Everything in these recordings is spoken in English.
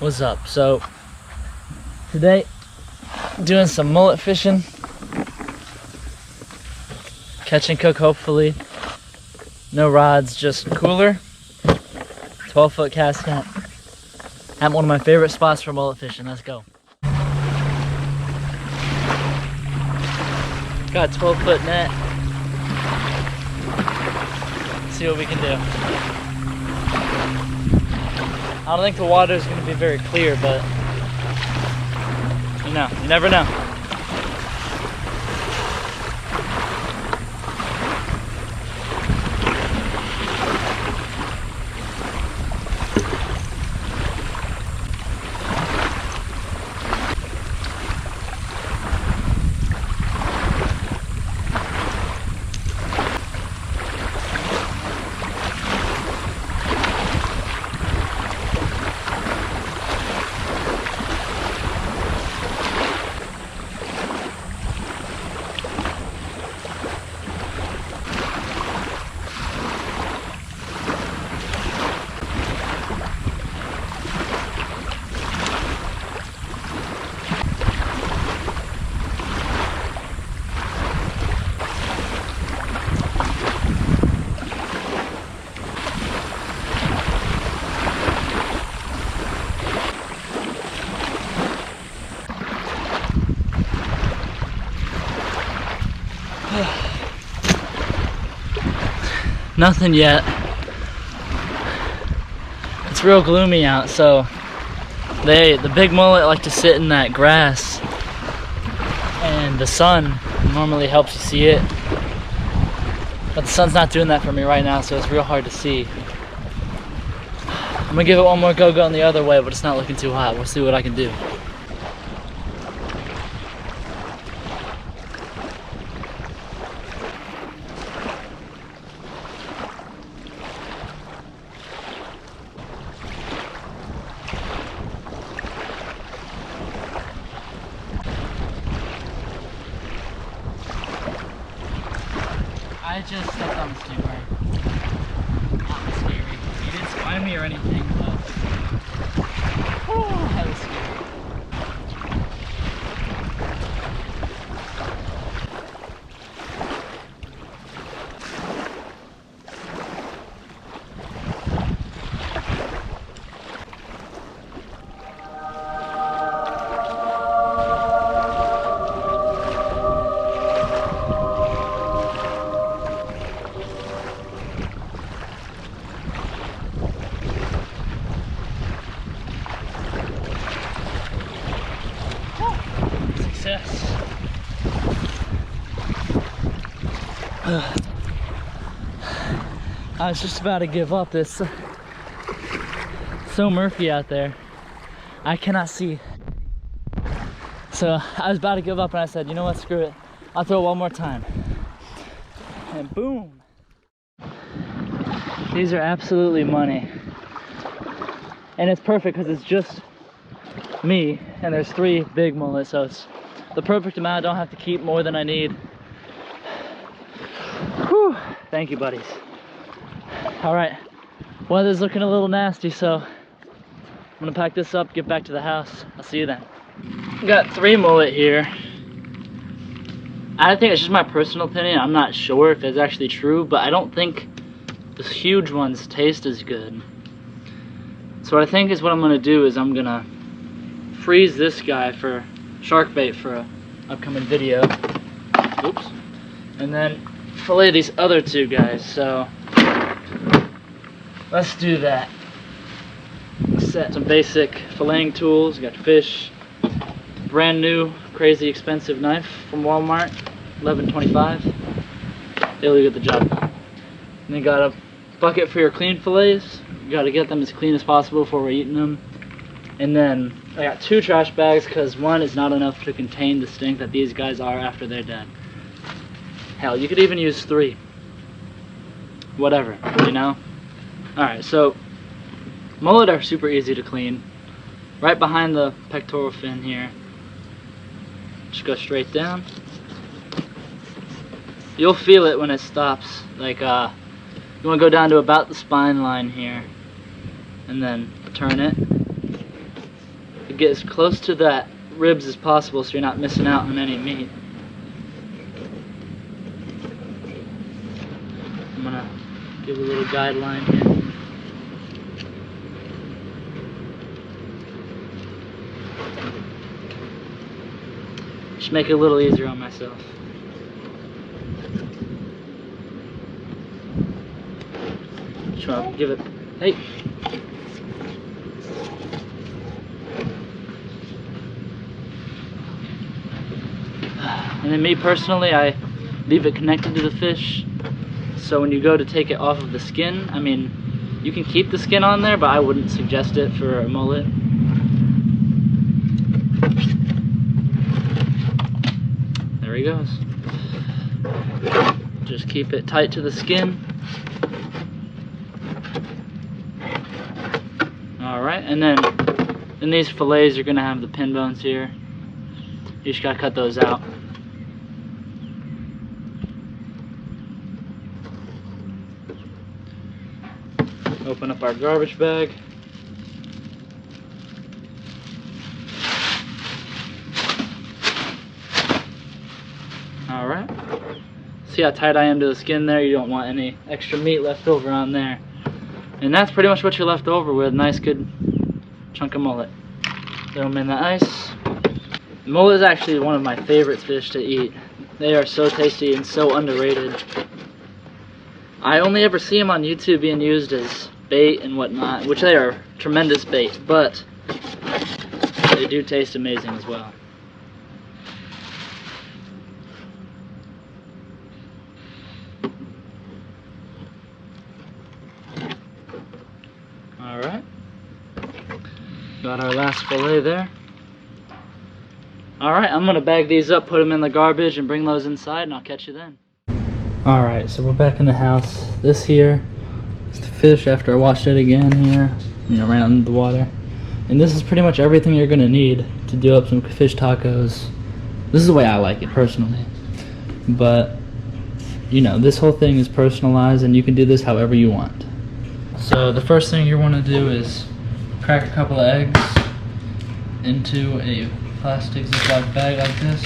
What's up? So today doing some mullet fishing, catch and cook hopefully. No rods, just cooler, 12-foot cast net. At one of my favorite spots for mullet fishing. Let's go. Got a 12-foot net. Let's see what we can do. I don't think the water is going to be very clear, but you never know. Nothing yet. It's real gloomy out, so the big mullet like to sit in that grass, and the sun normally helps you see it, but the sun's not doing that for me right now, so it's real hard to see. I'm gonna give it one more go going the other way, but it's not looking too hot. We'll see what I can do. I just stepped on the stingray. That was scary. He didn't spine me or anything, but that was scary. Success. I was just about to give up. It's so murky out there. I cannot see. So I was about to give up and I said, you know what, screw it. I'll throw it one more time. And boom. These are absolutely money. And it's perfect because it's just me and there's 3 big mullets, so it's the perfect amount. I don't have to keep more than I need. Whew. Thank you, buddies. All right, weather's looking a little nasty, so I'm gonna pack this up, get back to the house. I'll see you then. Got 3 mullet here. I think it's just my personal opinion. I'm not sure if it's actually true, but I don't think the huge ones taste as good. So what I think is what I'm gonna do is I'm gonna freeze this guy for shark bait for an upcoming video. Oops. And then fillet these other 2 guys. So let's do that. Set some basic filleting tools. Got fish. Brand new, crazy expensive knife from Walmart. $11.25. They'll get the job done. And then got a bucket for your clean fillets. You got to get them as clean as possible before we're eating them. And then I got 2 trash bags because 1 is not enough to contain the stink that these guys are after they're dead. Hell, you could even use 3. Whatever, you know? Alright, so mullet are super easy to clean. Right behind the pectoral fin here. Just go straight down. You'll feel it when it stops. Like, you want to go down to about the spine line here. And then turn it. to get as close to that ribs as possible so you're not missing out on any meat. I'm gonna give a little guideline here. Just make it a little easier on myself. Just give it, hey. And then me personally, I leave it connected to the fish. So when you go to take it off of the skin, I mean, you can keep the skin on there, but I wouldn't suggest it for a mullet. There he goes. Just keep it tight to the skin. Alright, and then in these fillets, you're going to have the pin bones here. You just got to cut those out. Open up our garbage bag. Alright. See how tight I am to the skin there? You don't want any extra meat left over on there. And that's pretty much what you're left over with. Nice good chunk of mullet. Throw them in the ice. Mullet is actually one of my favorite fish to eat. They are so tasty and so underrated. I only ever see them on YouTube being used as bait and whatnot, which they are tremendous bait, but they do taste amazing as well. Alright, got our last fillet there. Alright, I'm gonna bag these up, put them in the garbage, and bring those inside, and I'll catch you then. Alright, so we're back in the house. This here is the fish after I washed it again here, ran out into the water. And this is pretty much everything you're gonna need to do up some fish tacos. This is the way I like it personally. But, this whole thing is personalized, and you can do this however you want. So the first thing you want to do is crack a couple of eggs into a plastic Ziploc bag like this,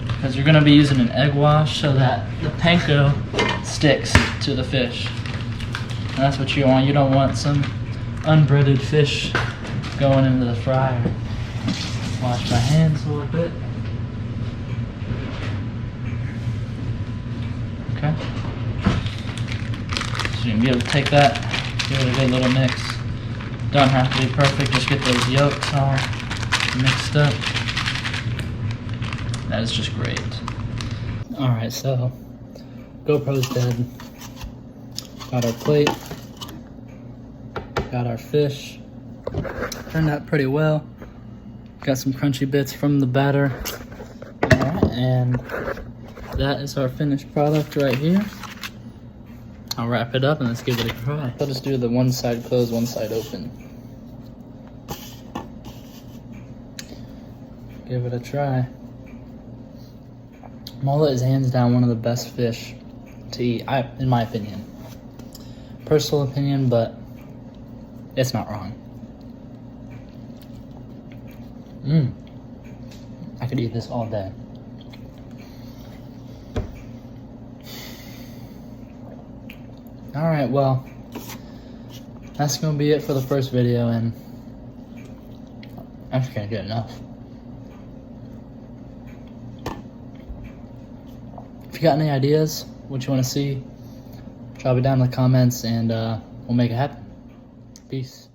because you're going to be using an egg wash so that the panko sticks to the fish. And that's what you want. You don't want some unbreaded fish going into the fryer. Wash my hands a little bit. Okay. So you can be able to take that, give it a good little mix. Don't have to be perfect, just get those yolks all mixed up. That is just great. Alright, so GoPro's dead. Got our plate. Got our fish. Turned out pretty well. Got some crunchy bits from the batter. Alright, and that is our finished product right here. I'll wrap it up and let's give it a try. I'll just do the one side closed, one side open. Give it a try. Mullet is hands down one of the best fish to eat, in my opinion. Personal opinion, but it's not wrong. I could eat this all day. Alright, well, that's going to be it for the first video, and I just can't get enough. If you got any ideas, what you want to see, drop it down in the comments, and we'll make it happen. Peace.